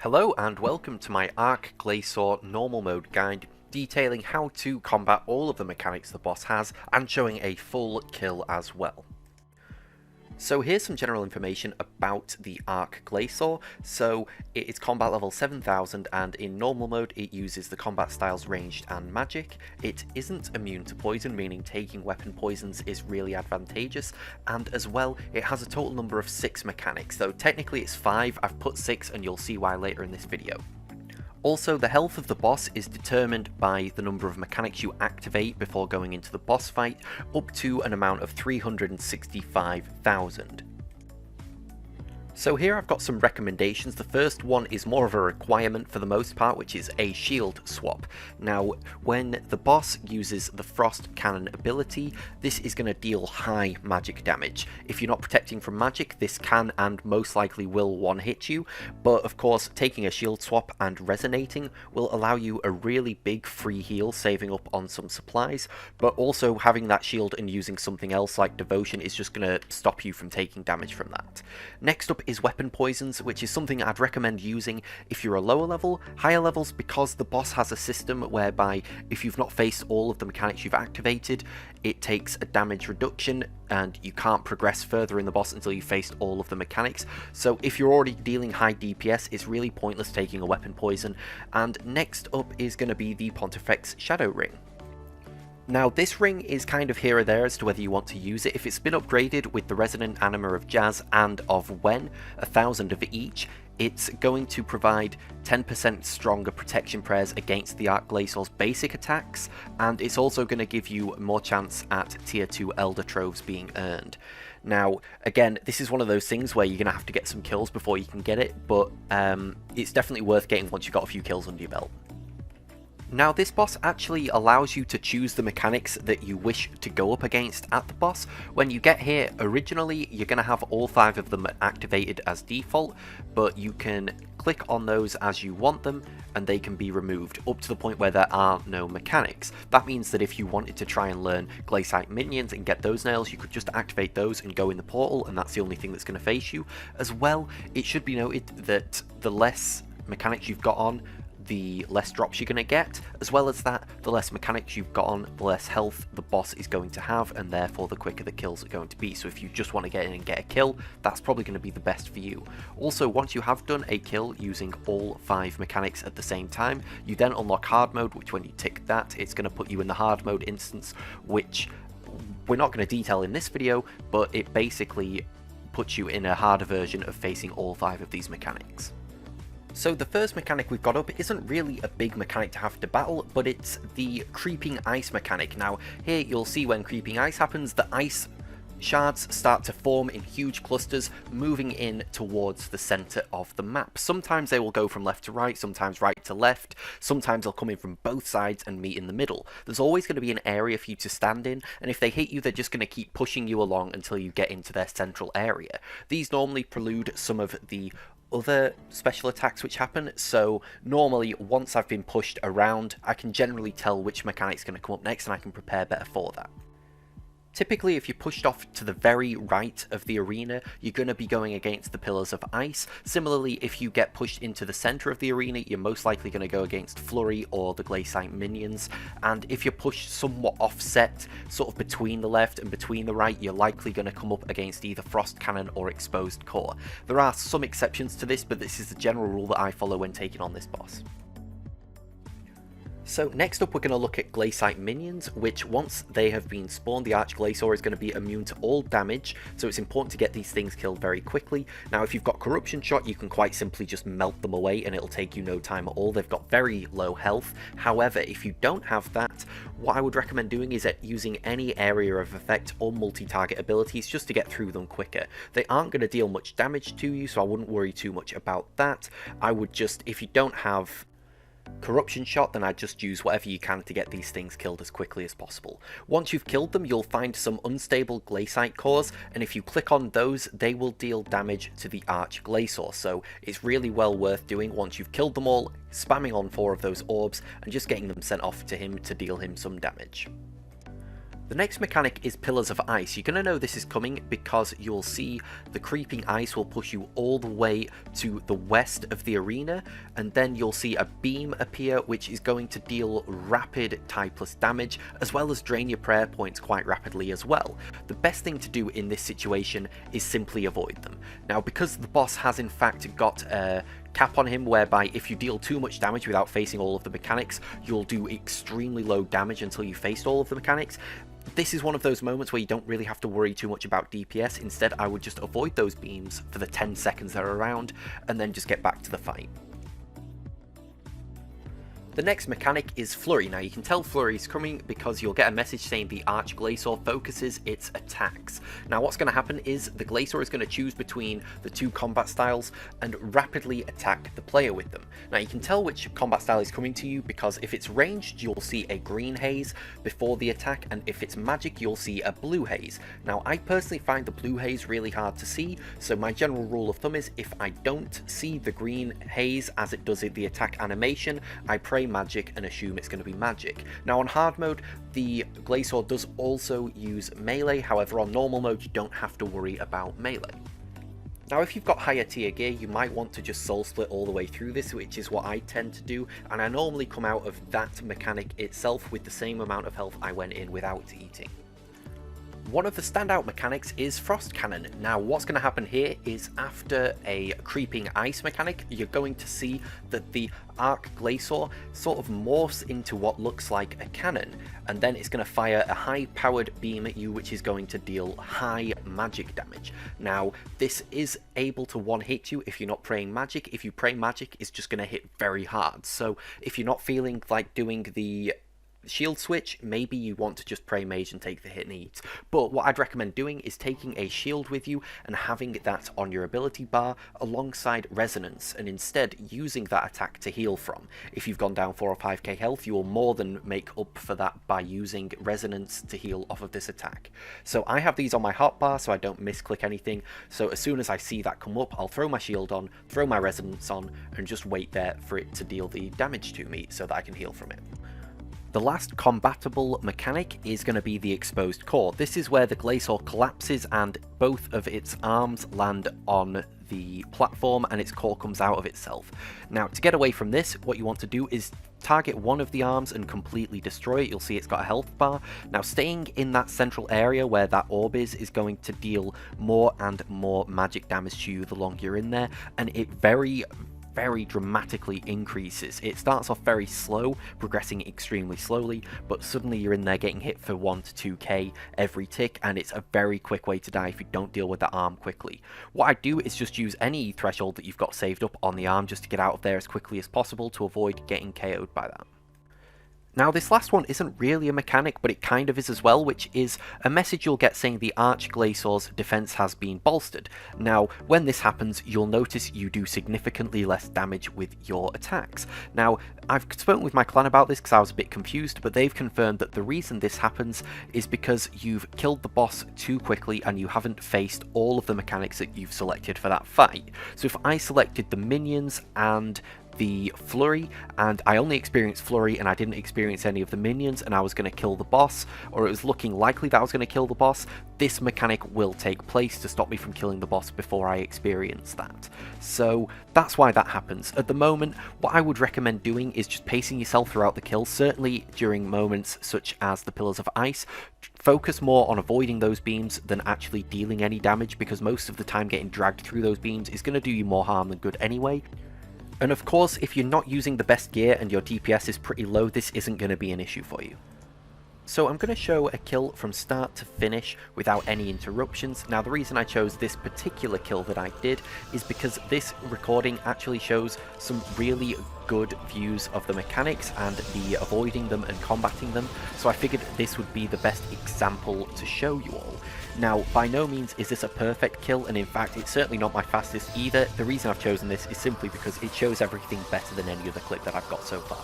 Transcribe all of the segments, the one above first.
Hello and welcome to my Arch-Glacor normal mode guide detailing how to combat all of the mechanics the boss has and showing a full kill as well. So here's some general information about the Arch-Glacor. So it is combat level 7000 and in normal mode it uses the combat styles ranged and magic. It isn't immune to poison, meaning taking weapon poisons is really advantageous, and as well it has a total number of 6 mechanics, though technically it's 5, I've put 6 and you'll see why later in this video. Also, the health of the boss is determined by the number of mechanics you activate before going into the boss fight, up to an amount of 365,000. So here I've got some recommendations. The first one is more of a requirement for the most part, which is a shield swap. Now, when the boss uses the Frost Cannon ability, this is going to deal high magic damage. If you're not protecting from magic, this can and most likely will one-hit you, but of course taking a shield swap and resonating will allow you a really big free heal, saving up on some supplies, but also having that shield and using something else like Devotion is just going to stop you from taking damage from that. Next up is weapon poisons, which is something I'd recommend using if you're a lower level. Higher levels, because the boss has a system whereby if you've not faced all of the mechanics you've activated, it takes a damage reduction and you can't progress further in the boss until you've faced all of the mechanics. So if you're already dealing high DPS, it's really pointless taking a weapon poison. And next up is going to be the Pontifex Shadow Ring. Now this ring is kind of here or there as to whether you want to use it. If it's been upgraded with the Resonant Anima of Jazz and of Wen, 1000 of each, it's going to provide 10% stronger protection prayers against the Arch-Glacor's basic attacks, and it's also going to give you more chance at tier 2 Elder Troves being earned. Now, again, this is one of those things where you're going to have to get some kills before you can get it, but it's definitely worth getting once you've got a few kills under your belt. Now this boss actually allows you to choose the mechanics that you wish to go up against at the boss. When you get here, originally you're going to have all 5 of them activated as default, but you can click on those as you want them and they can be removed up to the point where there are no mechanics. That means that if you wanted to try and learn Glacyte Minions and get those nails, you could just activate those and go in the portal, and that's the only thing that's going to face you. As well, it should be noted that the less mechanics you've got on, the less drops you're going to get, as well as that, the less mechanics you've got on, the less health the boss is going to have, and therefore the quicker the kills are going to be. So if you just want to get in and get a kill, that's probably going to be the best for you. Also, once you have done a kill using all 5 mechanics at the same time, you then unlock hard mode, which when you tick that, it's going to put you in the hard mode instance, which we're not going to detail in this video, but it basically puts you in a harder version of facing all 5 of these mechanics. So the first mechanic we've got up isn't really a big mechanic to have to battle, but it's the Creeping Ice mechanic. Now here you'll see when Creeping Ice happens, the ice shards start to form in huge clusters, moving in towards the center of the map. Sometimes they will go from left to right, sometimes right to left, sometimes they'll come in from both sides and meet in the middle. There's always going to be an area for you to stand in, and if they hit you, they're just going to keep pushing you along until you get into their central area. These normally prelude some of the other special attacks which happen, so normally once I've been pushed around, I can generally tell which mechanic's going to come up next and I can prepare better for that. Typically, if you're pushed off to the very right of the arena, you're going to be going against the Pillars of Ice. Similarly, if you get pushed into the center of the arena, you're most likely going to go against Flurry or the Glacyte Minions. And if you're pushed somewhat offset, sort of between the left and between the right, you're likely going to come up against either Frost Cannon or Exposed Core. There are some exceptions to this, but this is the general rule that I follow when taking on this boss. So next up we're going to look at Glacyte Minions, which once they have been spawned, the Arch-Glacor is going to be immune to all damage, so it's important to get these things killed very quickly. Now if you've got Corruption Shot, you can quite simply just melt them away and it'll take you no time at all. They've got very low health. However, if you don't have that, what I would recommend doing is using any area of effect or multi-target abilities just to get through them quicker. They aren't going to deal much damage to you, so I wouldn't worry too much about that. I would just, if you don't have Corruption Shot, then I'd just use whatever you can to get these things killed as quickly as possible. Once you've killed them, you'll find some unstable Glacyte cores, and if you click on those, they will deal damage to the Arch-Glacor, so it's really well worth doing once you've killed them all, spamming on 4 of those orbs, and just getting them sent off to him to deal him some damage. The next mechanic is Pillars of Ice. You're going to know this is coming because you'll see the creeping ice will push you all the way to the west of the arena, and then you'll see a beam appear which is going to deal rapid typeless damage, as well as drain your prayer points quite rapidly as well. The best thing to do in this situation is simply avoid them. Now, because the boss has in fact got a cap on him whereby if you deal too much damage without facing all of the mechanics, you'll do extremely low damage until you faced all of the mechanics. This is one of those moments where you don't really have to worry too much about DPS. Instead, I would just avoid those beams for the 10 seconds they're around and then just get back to the fight. The next mechanic is Flurry. Now you can tell Flurry is coming because you'll get a message saying the Arch-Glacor focuses its attacks. Now what's going to happen is the Glacor is going to choose between the two combat styles and rapidly attack the player with them. Now you can tell which combat style is coming to you because if it's ranged you'll see a green haze before the attack, and if it's magic you'll see a blue haze. Now I personally find the blue haze really hard to see, so my general rule of thumb is if I don't see the green haze as it does the attack animation, I pray magic and assume it's going to be magic. Now on hard mode the Glacor does also use melee, however on normal mode you don't have to worry about melee. Now if you've got higher tier gear you might want to just soul split all the way through this, which is what I tend to do, and I normally come out of that mechanic itself with the same amount of health I went in without eating. One of the standout mechanics is Frost Cannon. Now what's going to happen here is after a creeping ice mechanic, you're going to see that the Arch-Glacor sort of morphs into what looks like a cannon, and then it's going to fire a high powered beam at you which is going to deal high magic damage. Now this is able to one hit you if you're not praying magic. If you pray magic, it's just going to hit very hard. So if you're not feeling like doing the shield switch, maybe you want to just pray mage and take the hit and eat. But what I'd recommend doing is taking a shield with you and having that on your ability bar alongside resonance, and instead using that attack to heal from. If you've gone down 4 or 5k health, you will more than make up for that by using resonance to heal off of this attack. So I have these on my hotbar so I don't misclick anything, so as soon as I see that come up I'll throw my shield on, throw my resonance on, and just wait there for it to deal the damage to me so that I can heal from it. The last combatable mechanic is going to be the exposed core. This is where the Glacor collapses and both of its arms land on the platform and its core comes out of itself. Now to get away from this, what you want to do is target one of the arms and completely destroy it. You'll see it's got a health bar. Now staying in that central area where that orb is going to deal more and more magic damage to you the longer you're in there, and it very dramatically increases. It starts off very slow, progressing extremely slowly, but suddenly you're in there getting hit for 1 to 2k every tick, and it's a very quick way to die if you don't deal with the arm quickly. What I do is just use any threshold that you've got saved up on the arm just to get out of there as quickly as possible to avoid getting KO'd by that. Now this last one isn't really a mechanic, but it kind of is as well, which is a message you'll get saying the Arch-Glacor's defense has been bolstered. Now when this happens you'll notice you do significantly less damage with your attacks. Now I've spoken with my clan about this because I was a bit confused, but they've confirmed that the reason this happens is because you've killed the boss too quickly and you haven't faced all of the mechanics that you've selected for that fight. So if I selected the minions and the Flurry, and I only experienced Flurry and I didn't experience any of the minions, and I was going to kill the boss, or it was looking likely that I was going to kill the boss, this mechanic will take place to stop me from killing the boss before I experience that. So that's why that happens. At the moment, what I would recommend doing is just pacing yourself throughout the kill, certainly during moments such as the Pillars of Ice. Focus more on avoiding those beams than actually dealing any damage, because most of the time getting dragged through those beams is going to do you more harm than good anyway. And of course, if you're not using the best gear and your DPS is pretty low, this isn't going to be an issue for you. So I'm going to show a kill from start to finish without any interruptions. Now the reason I chose this particular kill that I did is because this recording actually shows some really good views of the mechanics and the avoiding them and combating them, so I figured this would be the best example to show you all. Now by no means is this a perfect kill, and in fact it's certainly not my fastest either. The reason I've chosen this is simply because it shows everything better than any other clip that I've got so far.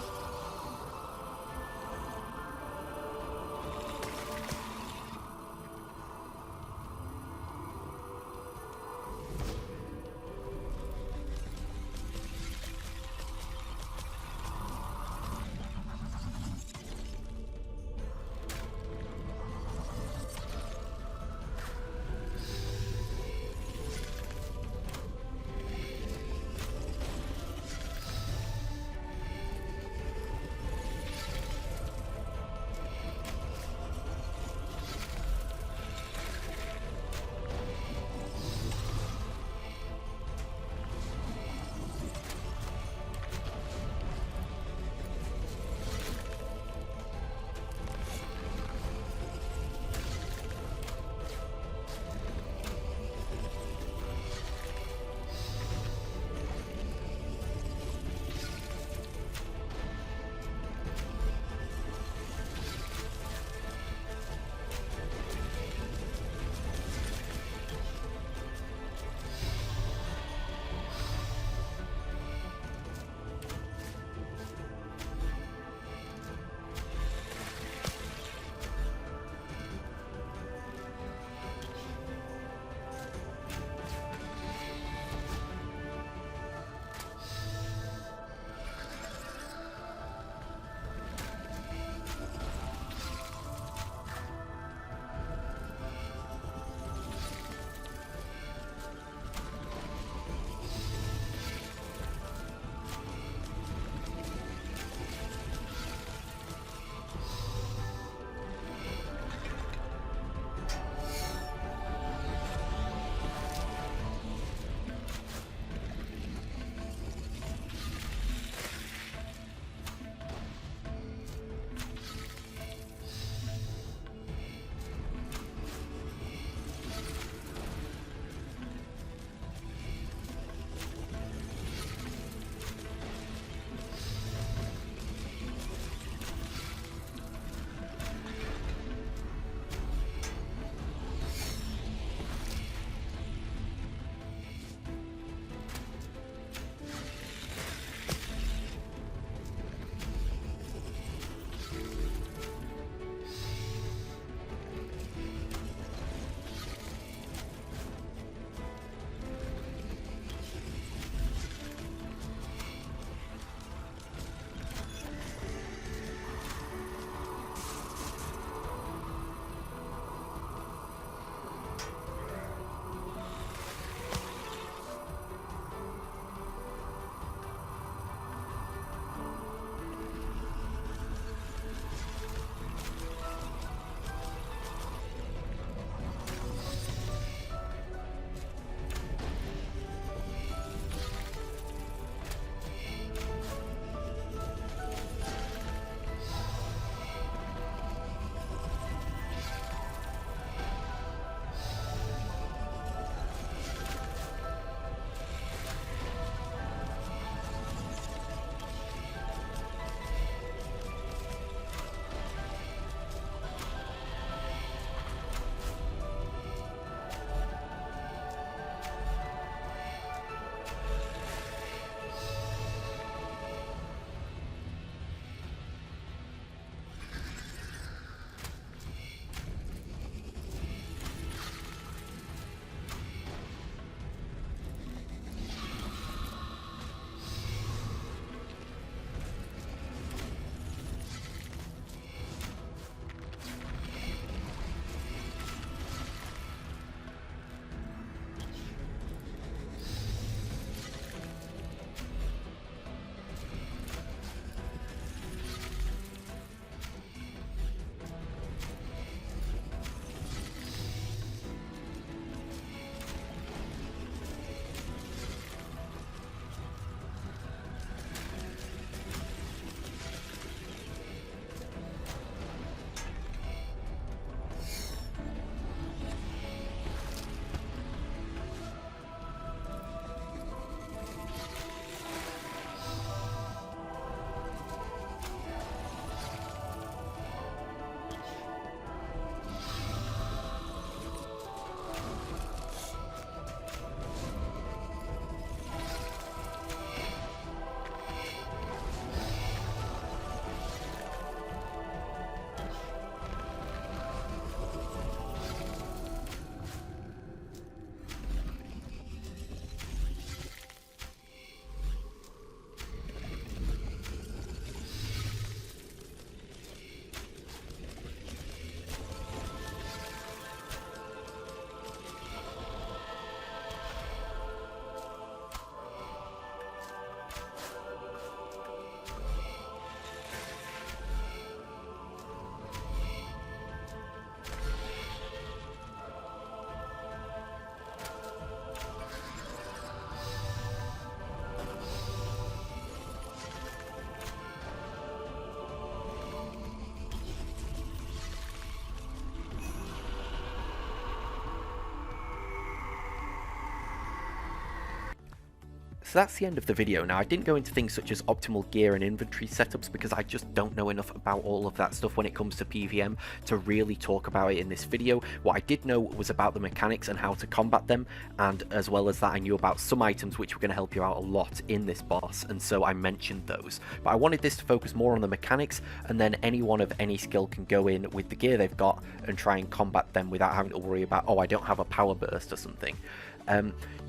So that's the end of the video. Now, I didn't go into things such as optimal gear and inventory setups because I just don't know enough about all of that stuff when it comes to PVM to really talk about it in this video. What I did know was about the mechanics and how to combat them, and as well as that I knew about some items which were going to help you out a lot in this boss, and so I mentioned those. But I wanted this to focus more on the mechanics, and then anyone of any skill can go in with the gear they've got and try and combat them without having to worry about, oh, I don't have a power burst or something.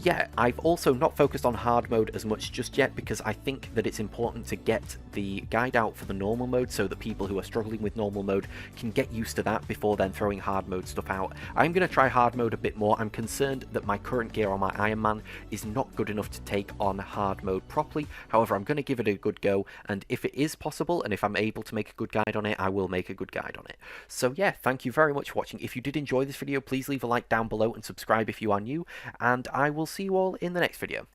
Yeah, I've also not focused on hard mode as much just yet because I think that it's important to get the guide out for the normal mode so that people who are struggling with normal mode can get used to that before then throwing hard mode stuff out. I'm going to try hard mode a bit more. I'm concerned that my current gear on my Iron Man is not good enough to take on hard mode properly. However, I'm going to give it a good go, and if it is possible and if I'm able to make a good guide on it, I will make a good guide on it. So yeah, thank you very much for watching. If you did enjoy this video, please leave a like down below and subscribe if you are new, and I will see you all in the next video.